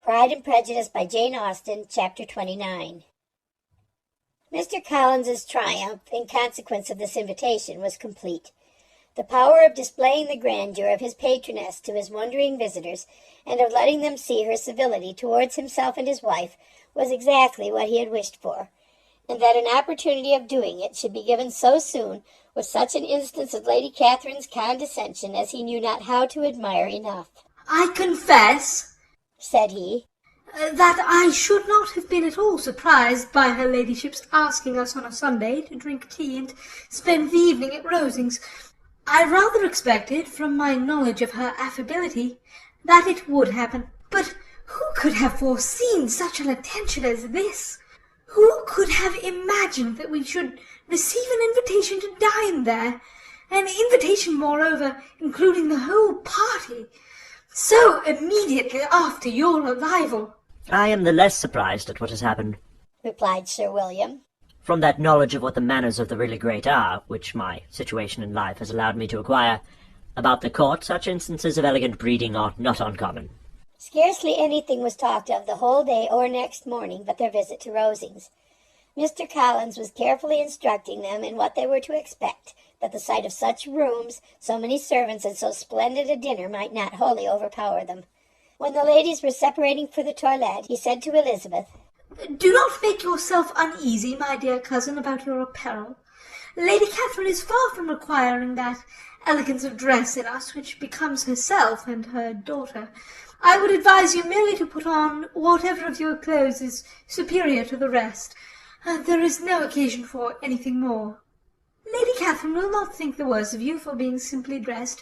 Pride and Prejudice by Jane Austen, Chapter 29. Mr. Collins's triumph, in consequence of this invitation, was complete. The power of displaying the grandeur of his patroness to his wondering visitors, and of letting them see her civility towards himself and his wife, was exactly what he had wished for, and that an opportunity of doing it should be given so soon was such an instance of Lady Catherine's condescension as he knew not how to admire enough. "I confess," said he, "that I should not have been at all surprised by her ladyship's asking us on a Sunday to drink tea and spend the evening at Rosings. I rather expected, from my knowledge of her affability, that it would happen. But who could have foreseen such an attention as this? Who could have imagined that we should receive an invitation to dine there, an invitation, moreover, including the whole party, so immediately after your arrival?" "I am the less surprised at what has happened," replied Sir William, "from that knowledge of what the manners of the really great are, which my situation in life has allowed me to acquire. About the court, such instances of elegant breeding are not uncommon." Scarcely anything was talked of the whole day or next morning but their visit to Rosings. Mr. Collins was carefully instructing them in what they were to expect, that the sight of such rooms, so many servants, and so splendid a dinner might not wholly overpower them. When the ladies were separating for the toilette, he said to Elizabeth, "Do not make yourself uneasy, my dear cousin, about your apparel. Lady Catherine is far from requiring that elegance of dress in us which becomes herself and her daughter. I would advise you merely to put on whatever of your clothes is superior to the rest. There is no occasion for anything more. Lady Catherine will not think the worse of you for being simply dressed.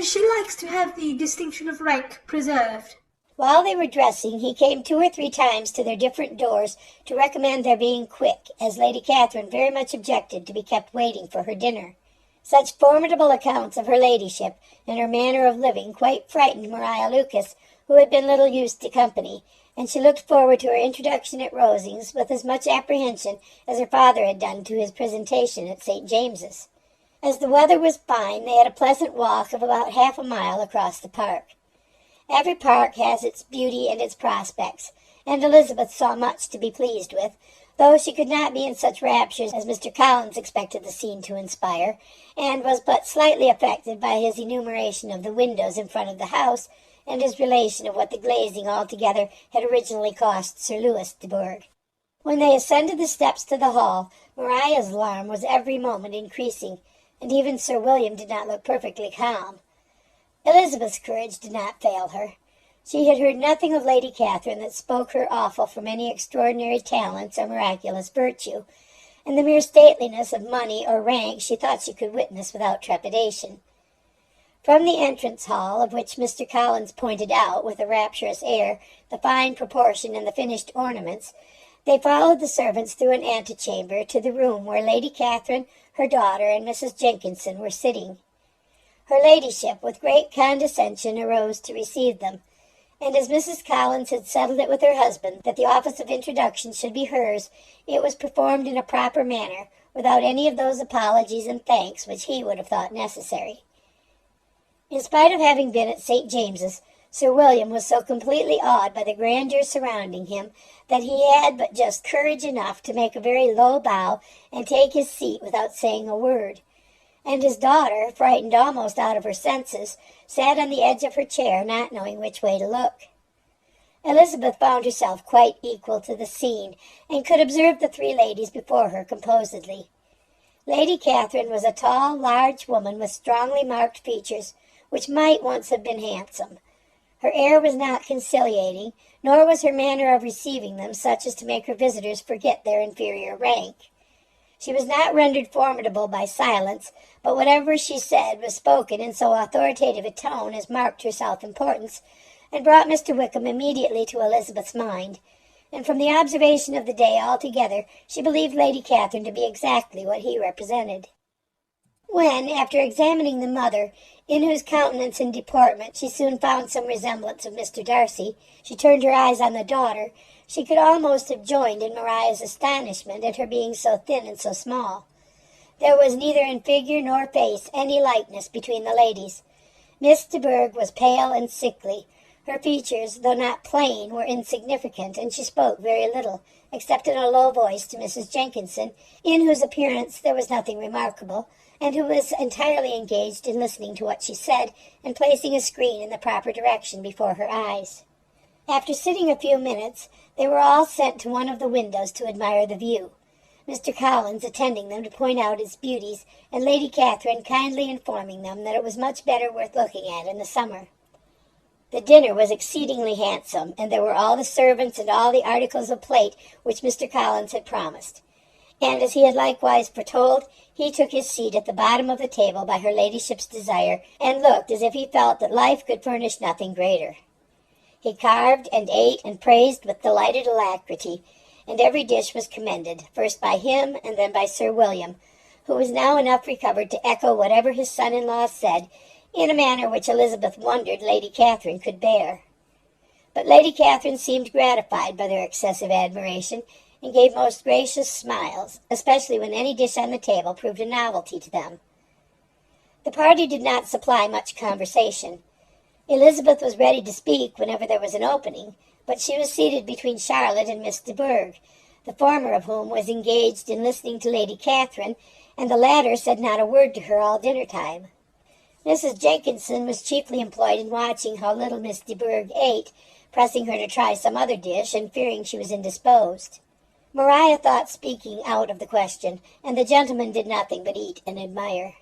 She likes to have the distinction of rank preserved." While they were dressing, he came 2 or 3 times to their different doors to recommend their being quick, as Lady Catherine very much objected to be kept waiting for her dinner. Such formidable accounts of her ladyship and her manner of living quite frightened Maria Lucas, who had been little used to company, and she looked forward to her introduction at Rosings with as much apprehension as her father had done to his presentation at St. James's. As the weather was fine, they had a pleasant walk of about half a mile across the park. Every park has its beauty and its prospects, and Elizabeth saw much to be pleased with, though she could not be in such raptures as Mr. Collins expected the scene to inspire, and was but slightly affected by his enumeration of the windows in front of the house, and his relation of what the glazing altogether had originally cost Sir Louis de Bourgh. When they ascended the steps to the hall, Maria's alarm was every moment increasing, and even Sir William did not look perfectly calm. Elizabeth's courage did not fail her. She had heard nothing of Lady Catherine that spoke her awful from any extraordinary talents or miraculous virtue, and the mere stateliness of money or rank she thought she could witness without trepidation. From the entrance hall, of which Mr. Collins pointed out with a rapturous air the fine proportion and the finished ornaments, they followed the servants through an antechamber to the room where Lady Catherine, her daughter, and Mrs. Jenkinson were sitting. Her ladyship, with great condescension, arose to receive them, and as Mrs. Collins had settled it with her husband that the office of introduction should be hers, it was performed in a proper manner, without any of those apologies and thanks which he would have thought necessary. In spite of having been at St. James's, Sir William was so completely awed by the grandeur surrounding him that he had but just courage enough to make a very low bow and take his seat without saying a word, and his daughter, frightened almost out of her senses, sat on the edge of her chair, not knowing which way to look. Elizabeth found herself quite equal to the scene, and could observe the 3 ladies before her composedly. Lady Catherine was a tall, large woman with strongly marked features, which might once have been handsome. Her air was not conciliating, nor was her manner of receiving them such as to make her visitors forget their inferior rank. She was not rendered formidable by silence, but whatever she said was spoken in so authoritative a tone as marked her self-importance, and brought Mr. Wickham immediately to Elizabeth's mind, and from the observation of the day altogether she believed Lady Catherine to be exactly what he represented. When, after examining the mother, in whose countenance and deportment she soon found some resemblance of Mr. Darcy, she turned her eyes on the daughter, she could almost have joined in Maria's astonishment at her being so thin and so small. There was neither in figure nor face any likeness between the ladies. Miss de Bourgh was pale and sickly. Her features, though not plain, were insignificant, and she spoke very little, except in a low voice to Mrs. Jenkinson, in whose appearance there was nothing remarkable, and who was entirely engaged in listening to what she said and placing a screen in the proper direction before her eyes. After sitting a few minutes, they were all sent to one of the windows to admire the view, Mr. Collins attending them to point out its beauties, and Lady Catherine kindly informing them that it was much better worth looking at in the summer. The dinner was exceedingly handsome, and there were all the servants and all the articles of plate which Mr. Collins had promised. And as he had likewise foretold, he took his seat at the bottom of the table by her ladyship's desire, and looked as if he felt that life could furnish nothing greater. He carved and ate and praised with delighted alacrity, and every dish was commended, first by him and then by Sir William, who was now enough recovered to echo whatever his son-in-law said, in a manner which Elizabeth wondered Lady Catherine could bear. But Lady Catherine seemed gratified by their excessive admiration, and gave most gracious smiles, especially when any dish on the table proved a novelty to them. The party did not supply much conversation. Elizabeth was ready to speak whenever there was an opening, but she was seated between Charlotte and Miss de Bourgh, the former of whom was engaged in listening to Lady Catherine, and the latter said not a word to her all dinner-time. Mrs. Jenkinson was chiefly employed in watching how little Miss de Bourgh ate, pressing her to try some other dish, and fearing she was indisposed. Maria thought speaking out of the question, and the gentlemen did nothing but eat and admire.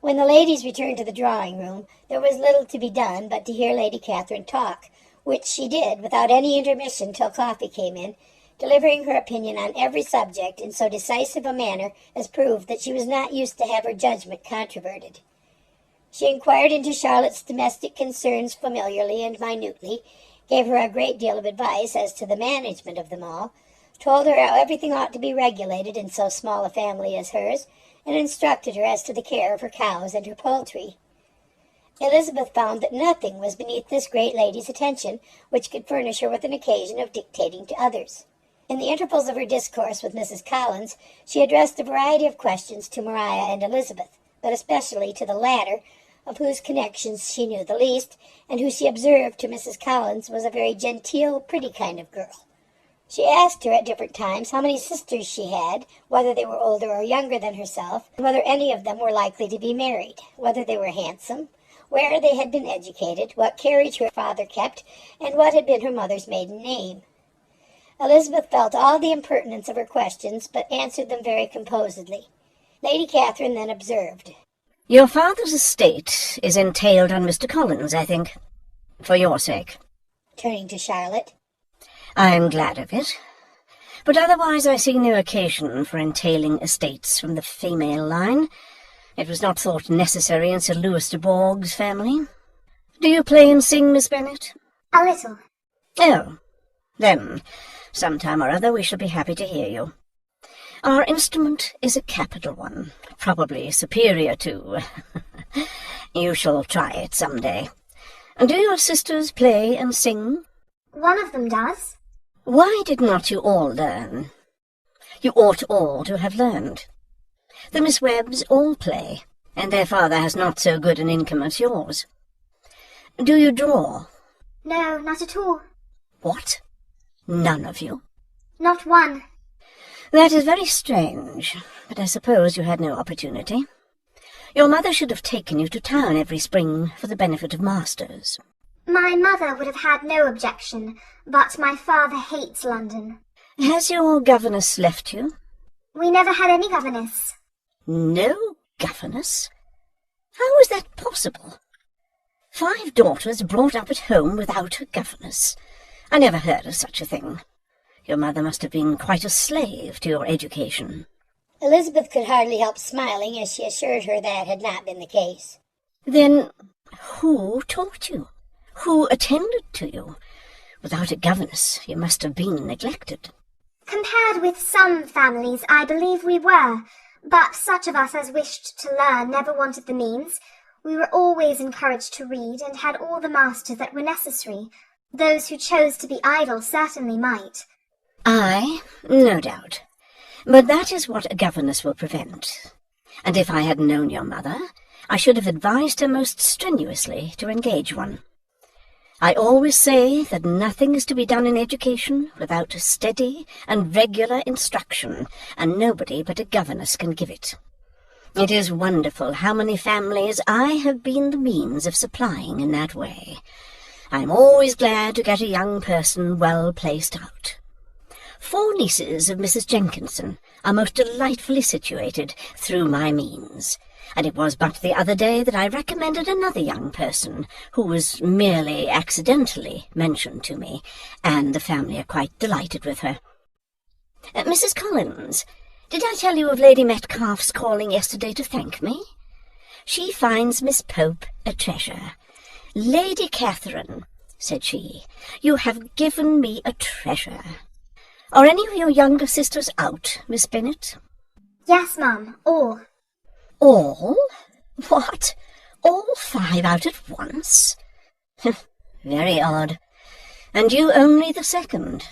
When the ladies returned to the drawing-room, there was little to be done but to hear Lady Catherine talk, which she did without any intermission till coffee came in, delivering her opinion on every subject in so decisive a manner as proved that she was not used to have her judgment controverted. She inquired into Charlotte's domestic concerns familiarly and minutely, gave her a great deal of advice as to the management of them all, told her how everything ought to be regulated in so small a family as hers, and instructed her as to the care of her cows and her poultry. Elizabeth found that nothing was beneath this great lady's attention which could furnish her with an occasion of dictating to others. In the intervals of her discourse with Mrs. Collins, she addressed a variety of questions to Maria and Elizabeth, but especially to the latter, of whose connections she knew the least, and who she observed to Mrs. Collins was a very genteel, pretty kind of girl. She asked her at different times how many sisters she had, whether they were older or younger than herself, and whether any of them were likely to be married, whether they were handsome, where they had been educated, what carriage her father kept, and what had been her mother's maiden name. Elizabeth felt all the impertinence of her questions, but answered them very composedly. Lady Catherine then observed, "Your father's estate is entailed on Mr. Collins, I think, for your sake." turning to Charlotte. "I am glad of it, but otherwise I see no occasion for entailing estates from the female line. It was not thought necessary in Sir Louis de Bourgh's family. Do you play and sing, Miss Bennet?" A little. "Oh, then, some time or other we shall be happy to hear you. Our instrument is a capital one, probably superior to... You shall try it some day. Do your sisters play and sing?" One of them does. "Why did not you all learn? You ought all to have learned. The Miss Webbs all play, and their father has not so good an income as yours. Do you draw?" No, not at all. "What? None of you?" Not one. "That is very strange, but I suppose you had no opportunity. Your mother should have taken you to town every spring for the benefit of masters." My mother would have had no objection, but my father hates London. "Has your governess left you?" We never had any governess. "No governess? How is that possible? 5 daughters brought up at home without a governess. I never heard of such a thing. Your mother must have been quite a slave to your education." Elizabeth could hardly help smiling as she assured her that had not been the case. "Then who taught you? Who attended to you? Without a governess you must have been neglected." Compared with some families, I believe we were, but such of us as wished to learn never wanted the means. We were always encouraged to read, and had all the masters that were necessary. Those who chose to be idle certainly might. "Aye, no doubt. But that is what a governess will prevent. And if I had known your mother, I should have advised her most strenuously to engage one. I always say that nothing is to be done in education without steady and regular instruction, and nobody but a governess can give it. It is wonderful how many families I have been the means of supplying in that way. I am always glad to get a young person well placed out. 4 nieces of Mrs. Jenkinson are most delightfully situated through my means, and it was but the other day that I recommended another young person who was merely accidentally mentioned to me, and the family are quite delighted with her. Mrs. Collins, did I tell you of Lady Metcalfe's calling yesterday to thank me? She finds Miss Pope a treasure. Lady Catherine, said she, you have given me a treasure. Are any of your younger sisters out, Miss Bennet? Yes, Mum, all. All? What? All 5 out at once? Very odd. And you only the second.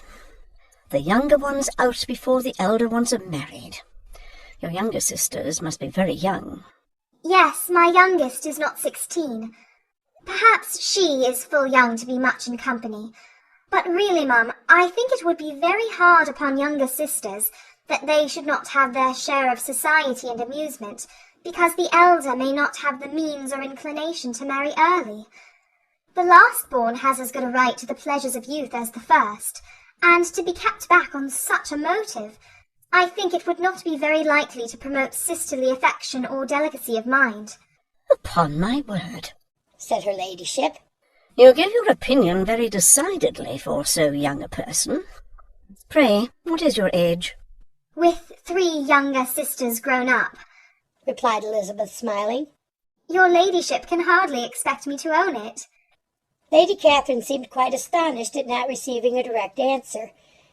The younger one's out before the elder ones are married. Your younger sisters must be very young. Yes, my youngest is not 16. Perhaps she is full young to be much in company. But really, Mum, I think it would be very hard upon younger sisters that they should not have their share of society and amusement, because the elder may not have the means or inclination to marry early. The last-born has as good a right to the pleasures of youth as the first, and to be kept back on such a motive, I think it would not be very likely to promote sisterly affection or delicacy of mind. Upon my word, said her ladyship. You give your opinion very decidedly for so young a person. Pray, what is your age? With 3 younger sisters grown up, replied Elizabeth, smiling. Your ladyship can hardly expect me to own it. Lady Catherine seemed quite astonished at not receiving a direct answer,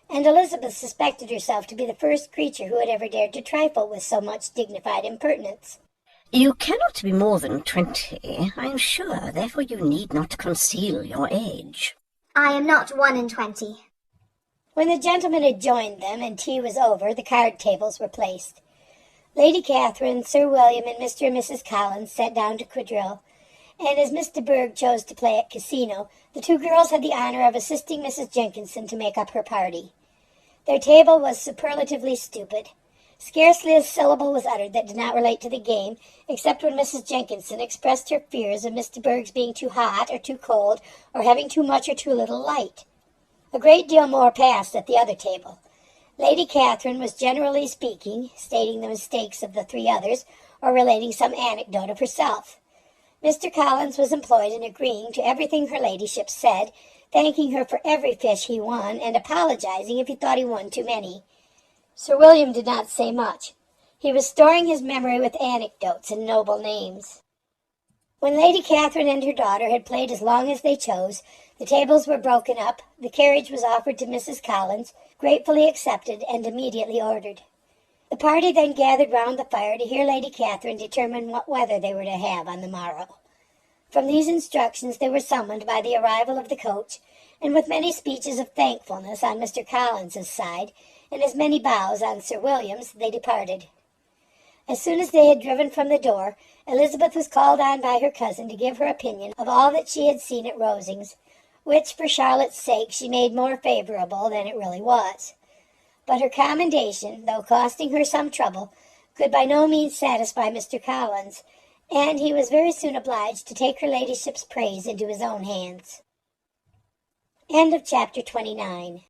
and Elizabeth suspected herself to be the first creature who had ever dared to trifle with so much dignified impertinence. You cannot be more than 20, I am sure, therefore you need not conceal your age. I am not 21. When the gentlemen had joined them and tea was over, the card tables were placed. Lady Catherine, Sir William, and Mr. and Mrs. Collins sat down to quadrille, and as Miss de Bourgh chose to play at casino, the 2 girls had the honour of assisting Mrs. Jenkinson to make up her party. Their table was superlatively stupid. Scarcely a syllable was uttered that did not relate to the game, except when Mrs. Jenkinson expressed her fears of Miss de Bourgh's being too hot or too cold, or having too much or too little light. A great deal more passed at the other table. Lady Catherine was generally speaking, stating the mistakes of the 3 others, or relating some anecdote of herself. Mr. Collins was employed in agreeing to everything her ladyship said, thanking her for every fish he won, and apologizing if he thought he won too many. Sir William did not say much. He was storing his memory with anecdotes and noble names. When Lady Catherine and her daughter had played as long as they chose, the tables were broken up, the carriage was offered to Mrs. Collins, gratefully accepted, and immediately ordered. The party then gathered round the fire to hear Lady Catherine determine what weather they were to have on the morrow. From these instructions they were summoned by the arrival of the coach, and with many speeches of thankfulness on Mr. Collins's side, and as many bows on Sir William's, they departed. As soon as they had driven from the door, Elizabeth was called on by her cousin to give her opinion of all that she had seen at Rosings, which, for Charlotte's sake, she made more favourable than it really was. But her commendation, though costing her some trouble, could by no means satisfy Mr. Collins, and he was very soon obliged to take her ladyship's praise into his own hands. End of chapter 29.